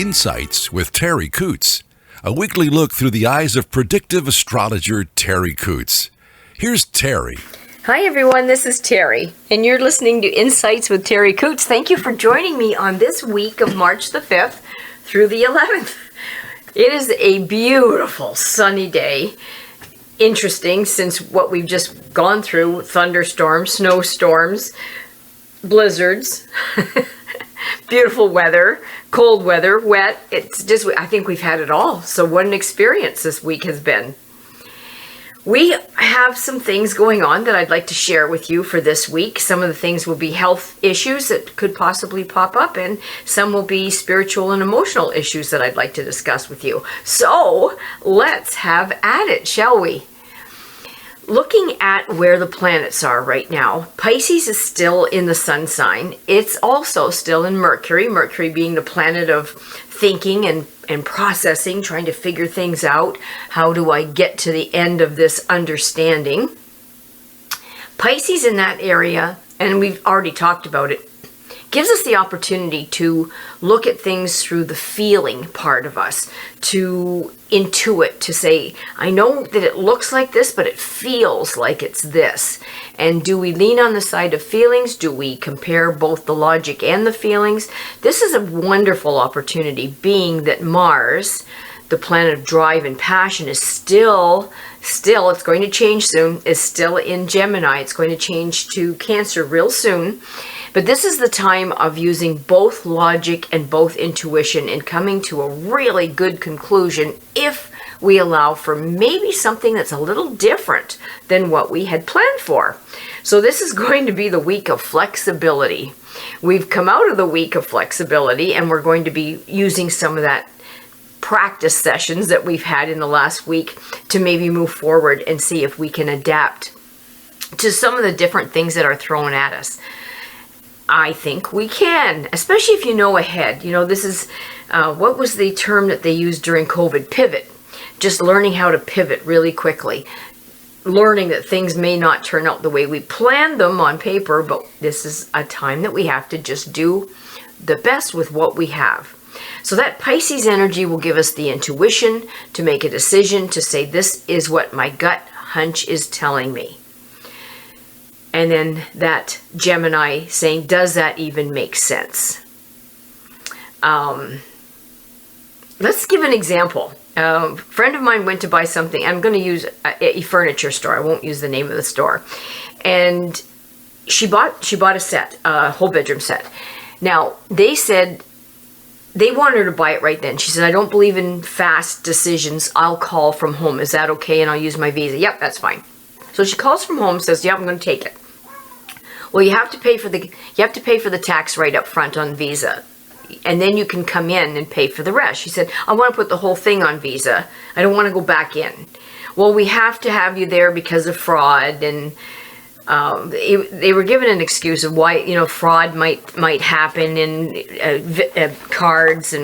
Insights with Terri Ep.111, a weekly look through the eyes of predictive astrologer Terri Ep.111. Here's Terri. Hi everyone, this is Terri, and you're listening to Insights with Terri Ep.111. Thank you for joining me on this week of March the 5th through the 11th. It is a beautiful sunny day. Interesting since what we've just gone through, thunderstorms, snowstorms, blizzards, beautiful weather, cold weather, wet. It's just, I think we've had it all. So what an experience this week has been. We have some things going on that I'd like to share with you for this week. Some of the things will be health issues that could possibly pop up, and some will be spiritual and emotional issues that I'd like to discuss with you. So let's have at it, shall we? Looking at where the planets are right now, Pisces is still in the sun sign. It's also still in Mercury, Mercury being the planet of thinking and processing, trying to figure things out. How do I get to the end of this understanding? Pisces in that area, and we've already talked about it, gives us the opportunity to look at things through the feeling part of us, to intuit, to say, I know that it looks like this, but it feels like it's this. And do we lean on the side of feelings? Do we compare both the logic and the feelings? This is a wonderful opportunity, being that Mars, the planet of drive and passion, is still, it's going to change soon, is still in Gemini. It's going to change to Cancer real soon. But this is the time of using both logic and both intuition and coming to a really good conclusion if we allow for maybe something that's a little different than what we had planned for. So this is going to be the week of flexibility. We've come out of the week of flexibility, and we're going to be using some of that practice sessions that we've had in the last week to maybe move forward and see if we can adapt to some of the different things that are thrown at us. I think we can, especially if you know ahead. You know, this is, what was the term that they used during COVID? Pivot. Just learning how to pivot really quickly. Learning that things may not turn out the way we planned them on paper, but this is a time that we have to just do the best with what we have. So that Pisces energy will give us the intuition to make a decision, to say, this is what my gut hunch is telling me. And then that Gemini saying, does that even make sense? Let's give an example. A friend of mine went to buy something. I'm going to use a furniture store. I won't use the name of the store. And she bought a set, a whole bedroom set. Now, they said they wanted her to buy it right then. She said, I don't believe in fast decisions. I'll call from home. Is that okay? And I'll use my Visa. Yep, that's fine. So she calls from home, says, "Yep, I'm going to take it." Well, you have to pay for the tax right up front on Visa, and then you can come in and pay for the rest. She said, "I want to put the whole thing on Visa. I don't want to go back in." Well, we have to have you there because of fraud, and they were given an excuse of why, you know, fraud might happen in cards,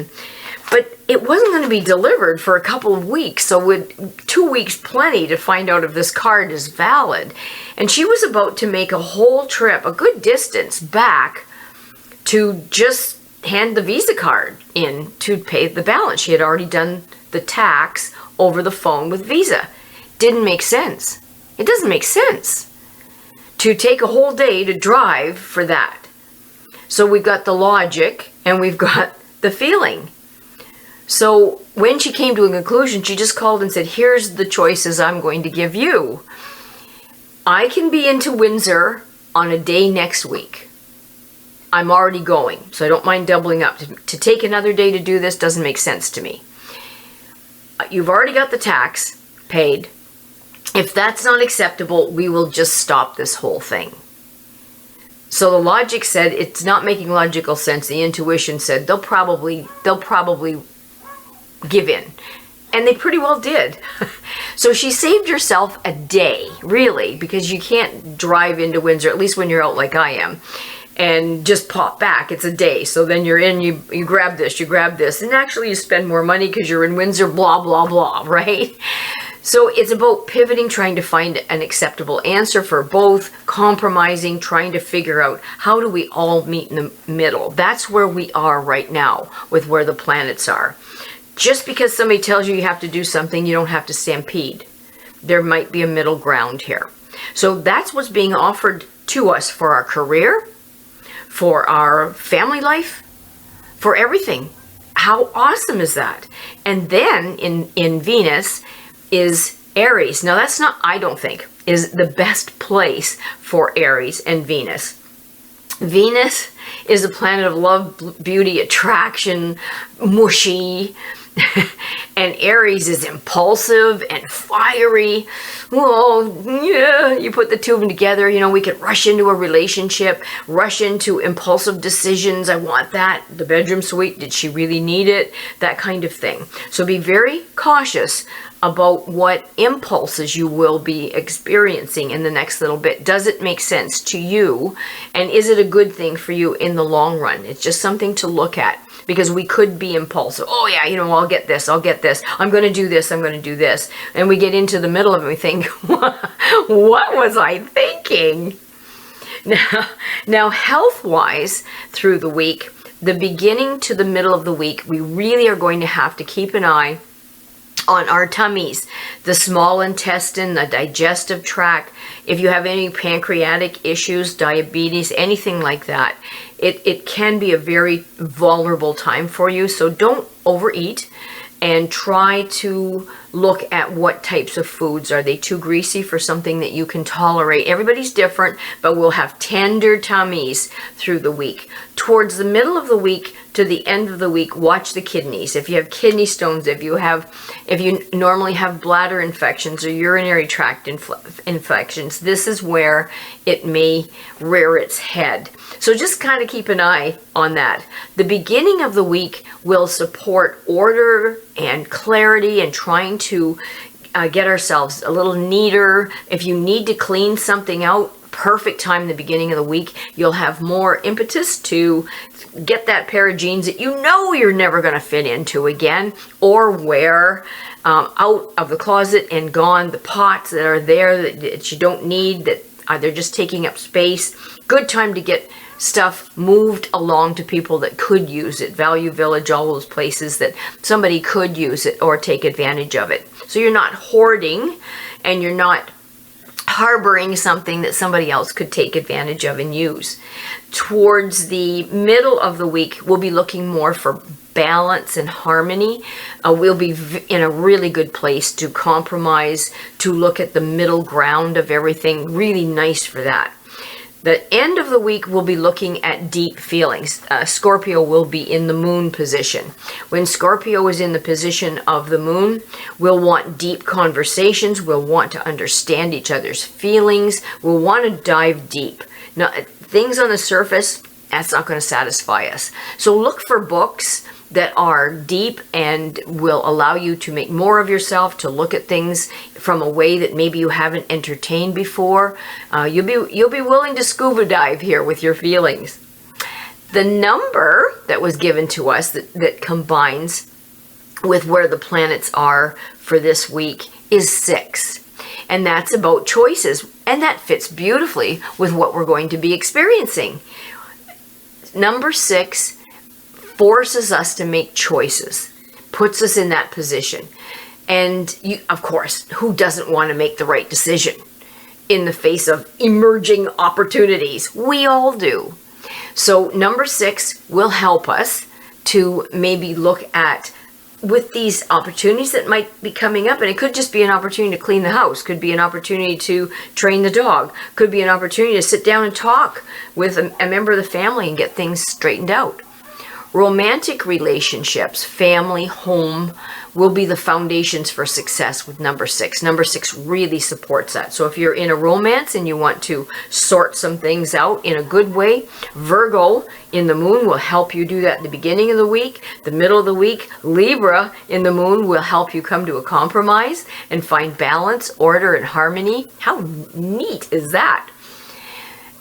but it wasn't going to be delivered for a couple of weeks. So with 2 weeks plenty to find out if this card is valid. And she was about to make a whole trip, a good distance back, to just hand the Visa card in to pay the balance. She had already done the tax over the phone with Visa. Didn't make sense. It doesn't make sense to take a whole day to drive for that. So we've got the logic and we've got the feeling. So when she came to a conclusion, she just called and said, here's the choices I'm going to give you. I can be into Windsor on a day next week. I'm already going, so I don't mind doubling up. To take another day to do this doesn't make sense to me. You've already got the tax paid. If that's not acceptable, we will just stop this whole thing. So the logic said it's not making logical sense. The intuition said they'll probably give in. And they pretty well did. So she saved herself a day, really, because you can't drive into Windsor, at least when you're out like I am, and just pop back. It's a day. So then you're in, you grab this, and actually you spend more money because you're in Windsor, blah, blah, blah, right? So it's about pivoting, trying to find an acceptable answer for both, compromising, trying to figure out how do we all meet in the middle. That's where we are right now with where the planets are. Just because somebody tells you have to do something, you don't have to stampede. There might be a middle ground here. So that's what's being offered to us for our career, for our family life, for everything. How awesome is that? And then in Venus is Aries. Now that's not, I don't think, is the best place for Aries and Venus. Venus is a planet of love, beauty, attraction, mushy. And Aries is impulsive and fiery. Well, yeah, you put the two of them together, we could rush into a relationship, rush into impulsive decisions. I want that. The bedroom suite, did she really need it? That kind of thing. So be very cautious about what impulses you will be experiencing in the next little bit. Does it make sense to you? And is it a good thing for you in the long run? It's just something to look at. Because we could be impulsive. Oh yeah, I'll get this, I'm going to do this, I'm going to do this. And we get into the middle of it and we think, what was I thinking? Now health-wise, through the week, the beginning to the middle of the week, we really are going to have to keep an eye on our tummies, the small intestine, the digestive tract. If you have any pancreatic issues, diabetes, anything like that, it can be a very vulnerable time for you. So don't overeat, and try to look at what types of foods. Are they too greasy for something that you can tolerate? Everybody's different, but we'll have tender tummies through the week. Towards the middle of the week to the end of the week, watch the kidneys. If you have kidney stones, if you normally have bladder infections or urinary tract infections, this is where it may rear its head. So just kind of keep an eye on that. The beginning of the week will support order and clarity and trying to get ourselves a little neater. If you need to clean something out, perfect time in the beginning of the week. You'll have more impetus to get that pair of jeans that you're never going to fit into again, or wear out of the closet and gone. The pots that are there that you don't need, that they're just taking up space. Good time to get stuff moved along to people that could use it. Value Village, all those places that somebody could use it or take advantage of it. So you're not hoarding and you're not harboring something that somebody else could take advantage of and use. Towards the middle of the week, we'll be looking more for balance and harmony. We'll be in a really good place to compromise, to look at the middle ground of everything. Really nice for that. The end of the week, we'll be looking at deep feelings. Scorpio will be in the moon position. When Scorpio is in the position of the moon, we'll want deep conversations. We'll want to understand each other's feelings. We'll want to dive deep. Now, things on the surface, that's not going to satisfy us. So look for books that are deep and will allow you to make more of yourself, to look at things from a way that maybe you haven't entertained before. You'll be willing to scuba dive here with your feelings. The number that was given to us that combines with where the planets are for this week is 6. And that's about choices. And that fits beautifully with what we're going to be experiencing. Number 6 forces us to make choices, puts us in that position. And of course, who doesn't want to make the right decision in the face of emerging opportunities? We all do. So number 6 will help us to maybe look at, with these opportunities that might be coming up, and it could just be an opportunity to clean the house, could be an opportunity to train the dog, could be an opportunity to sit down and talk with a member of the family and get things straightened out. Romantic relationships, family, home, will be the foundations for success with number 6. Number 6 really supports that. So if you're in a romance and you want to sort some things out in a good way, Virgo in the moon will help you do that at the beginning of the week. The middle of the week, Libra in the moon will help you come to a compromise and find balance, order, and harmony. How neat is that?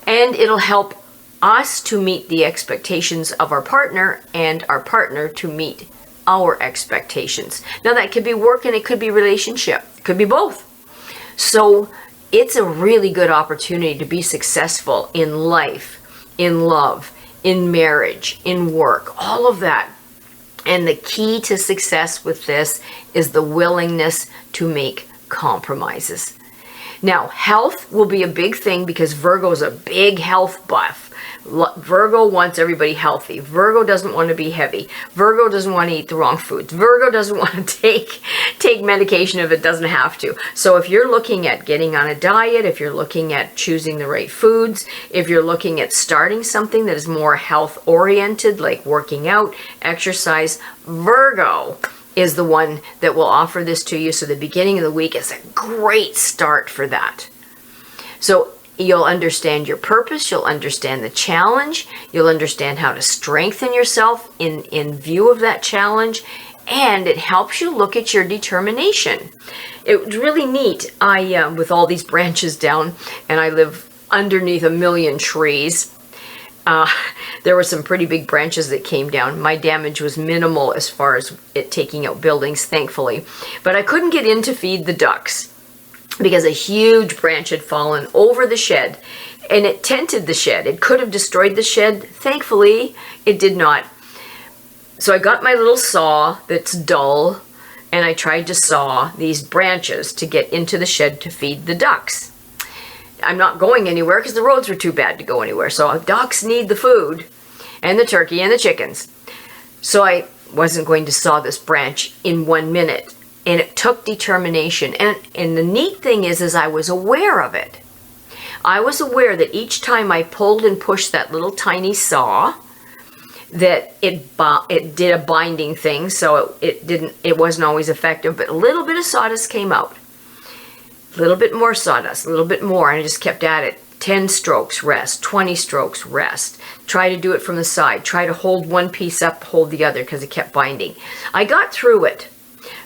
And it'll help us to meet the expectations of our partner and our partner to meet our expectations. Now that could be work and it could be relationship. It could be both. So it's a really good opportunity to be successful in life, in love, in marriage, in work, all of that. And the key to success with this is the willingness to make compromises. Now, health will be a big thing because Virgo's a big health buff. Virgo wants everybody healthy. Virgo doesn't want to be heavy. Virgo doesn't want to eat the wrong foods. Virgo doesn't want to take medication if it doesn't have to. So if you're looking at getting on a diet, if you're looking at choosing the right foods, if you're looking at starting something that is more health oriented, like working out, exercise, Virgo is the one that will offer this to you. So the beginning of the week is a great start for that. So you'll understand your purpose, you'll understand the challenge, you'll understand how to strengthen yourself in view of that challenge, and it helps you look at your determination. It was really neat. I, with all these branches down, and I live underneath a million trees, there were some pretty big branches that came down. My damage was minimal as far as it taking out buildings, thankfully. But I couldn't get in to feed the ducks because a huge branch had fallen over the shed and it tented the shed. It could have destroyed the shed. Thankfully, it did not. So I got my little saw that's dull and I tried to saw these branches to get into the shed to feed the ducks. I'm not going anywhere because the roads were too bad to go anywhere. So ducks need the food and the turkey and the chickens. So I wasn't going to saw this branch in 1 minute. And it took determination. And the neat thing is I was aware of it. I was aware that each time I pulled and pushed that little tiny saw, that it did a binding thing, so it wasn't always effective, but a little bit of sawdust came out. A little bit more sawdust, a little bit more, and I just kept at it. 10 strokes, rest, 20 strokes, rest. Try to do it from the side. Try to hold one piece up, hold the other, because it kept binding. I got through it.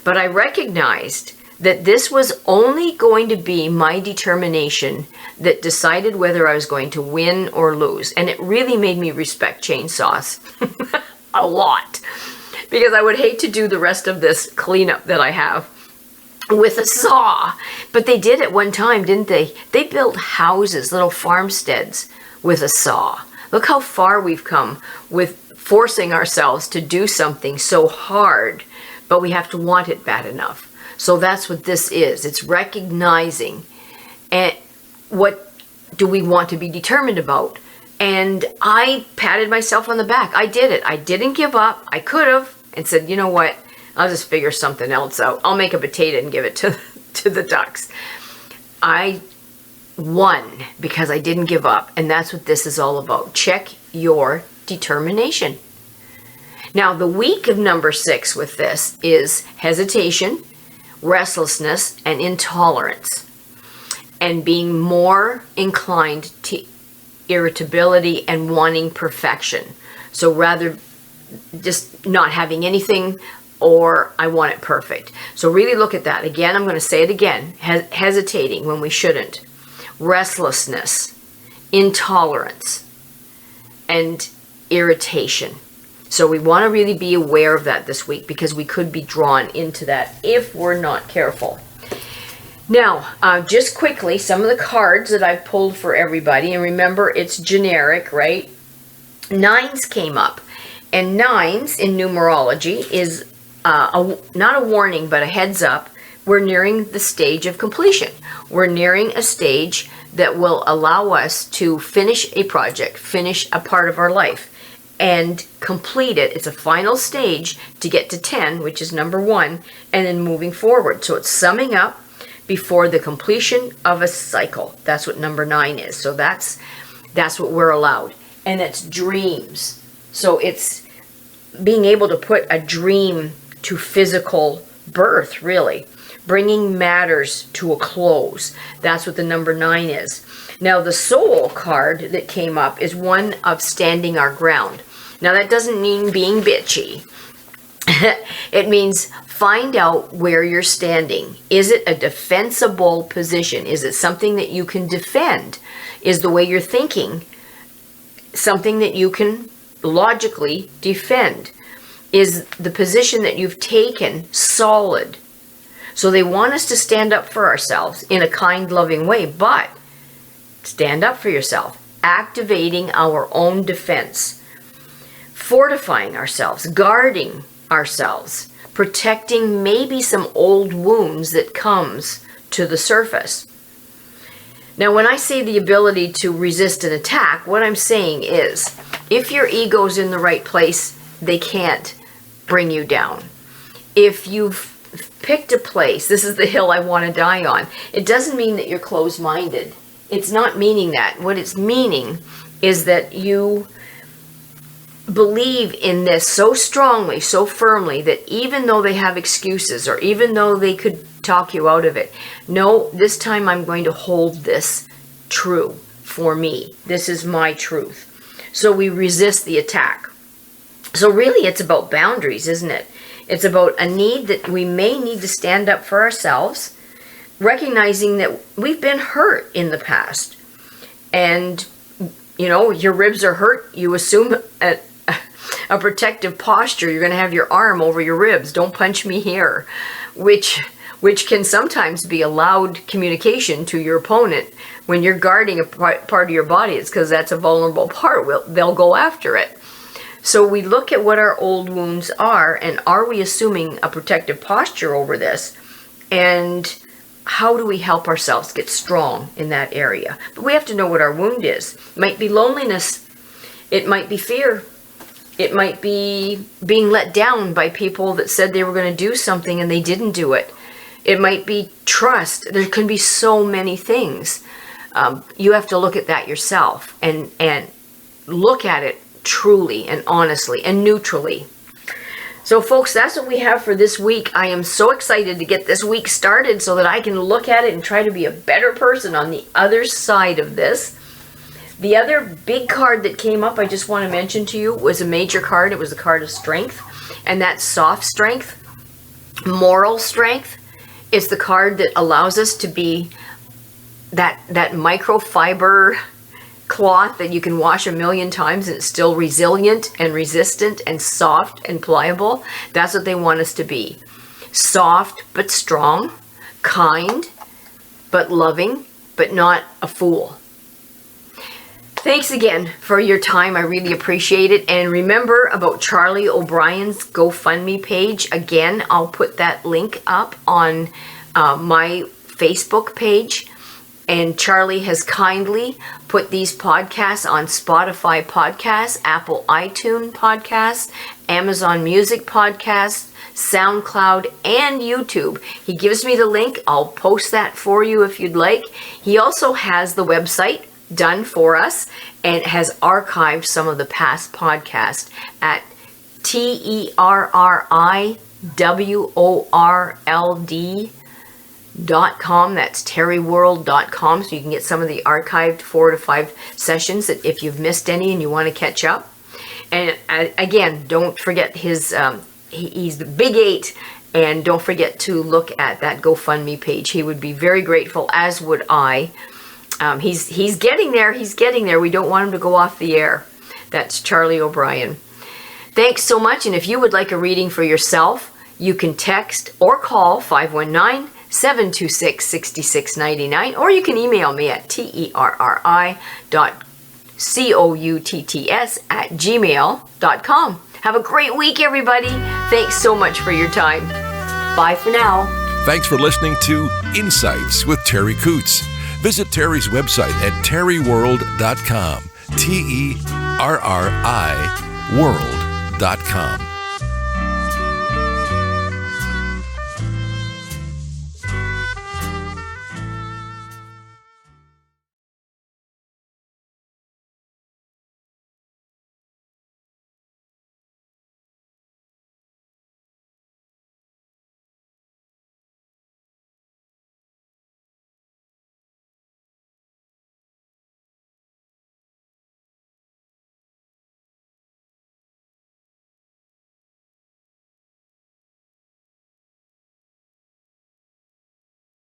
But I recognized that this was only going to be my determination that decided whether I was going to win or lose. And it really made me respect chainsaws a lot. Because I would hate to do the rest of this cleanup that I have with a saw. But they did at one time, didn't they? They built houses, little farmsteads with a saw. Look how far we've come with forcing ourselves to do something so hard, but we have to want it bad enough. So that's what this is. It's recognizing and what do we want to be determined about. And I patted myself on the back. I did it. I didn't give up. I could have and said, you know what? I'll just figure something else out. I'll make a potato and give it to the ducks. I won because I didn't give up. And that's what this is all about. Check your determination. Now, the week of number 6 with this is hesitation, restlessness, and intolerance, and being more inclined to irritability and wanting perfection. So rather just not having anything, or I want it perfect. So really look at that. Again, I'm going to say it again. Hesitating when we shouldn't. Restlessness, intolerance, and irritation. So we want to really be aware of that this week because we could be drawn into that if we're not careful. Now, just quickly, some of the cards that I've pulled for everybody, and remember it's generic, right? 9s came up, and 9s in numerology is not a warning, but a heads up. We're nearing the stage of completion. We're nearing a stage that will allow us to finish a project, finish a part of our life, and complete it. It's a final stage to get to 10, which is number 1, and then moving forward. So it's summing up before the completion of a cycle. That's what number 9 is. So that's what we're allowed. And it's dreams. So it's being able to put a dream to physical birth, really. Bringing matters to a close. That's what the number 9 is. Now, the soul card that came up is one of standing our ground. Now, that doesn't mean being bitchy. It means find out where you're standing. Is it a defensible position? Is it something that you can defend? Is the way you're thinking something that you can logically defend? is the position that you've taken solid? So they want us to stand up for ourselves in a kind, loving way, but stand up for yourself, activating our own defense, fortifying ourselves, guarding ourselves, protecting maybe some old wounds that comes to the surface. Now, when I say the ability to resist an attack, what I'm saying is, if your ego's in the right place, they can't bring you down. If you've picked a place, this is the hill I want to die on, it doesn't mean that you're closed-minded. It's not meaning that. What it's meaning is that you believe in this so strongly, so firmly, that even though they have excuses or even though they could talk you out of it, no, this time I'm going to hold this true for me. This is my truth. So we resist the attack. So really it's about boundaries, isn't it? It's about a need that we may need to stand up for ourselves, recognizing that we've been hurt in the past. And, your ribs are hurt, you assume a protective posture. You're going to have your arm over your ribs. Don't punch me here, which can sometimes be a loud communication to your opponent. When you're guarding a part of your body, it's because that's a vulnerable part. They'll go after it. So we look at what our old wounds are, and are we assuming a protective posture over this? And how do we help ourselves get strong in that area? But we have to know what our wound is. It might be loneliness. It might be fear. It might be being let down by people that said they were going to do something and they didn't do it. It might be trust. There can be so many things. You have to look at that yourself and look at it truly and honestly and neutrally. So folks, that's what we have for this week. I am so excited to get this week started so that I can look at it and try to be a better person on the other side of this. The other big card that came up, I just want to mention to you, was a major card. It was a card of strength, and that's soft strength, moral strength. It's the card that allows us to be that microfiber cloth that you can wash 1,000,000 times and it's still resilient and resistant and soft and pliable. That's what they want us to be. Soft but strong, kind but loving, but not a fool. Thanks again for your time. I really appreciate it. And remember about Charlie O'Brien's GoFundMe page. Again, I'll put that link up on my Facebook page. And Charlie has kindly put these podcasts on Spotify podcasts, Apple iTunes podcasts, Amazon Music podcasts, SoundCloud, and YouTube. He gives me the link. I'll post that for you if you'd like. He also has the website done for us and has archived some of the past podcasts at terriworld.com. That's terriworld.com. So you can get some of the archived 4 to 5 sessions that if you've missed any and you want to catch up. And again, don't forget his he's the Big 8, and don't forget to look at that GoFundMe page. He would be very grateful, as would I. He's getting there. He's getting there. We don't want him to go off the air. That's Charlie O'Brien. Thanks so much. And if you would like a reading for yourself, you can text or call 519-726-6699, or you can email me at terri.coutts@gmail.com. Have a great week, everybody. Thanks so much for your time. Bye for now. Thanks for listening to Insights with Terri Coots. Visit Terri's website at terriworld.com, TERRI world.com.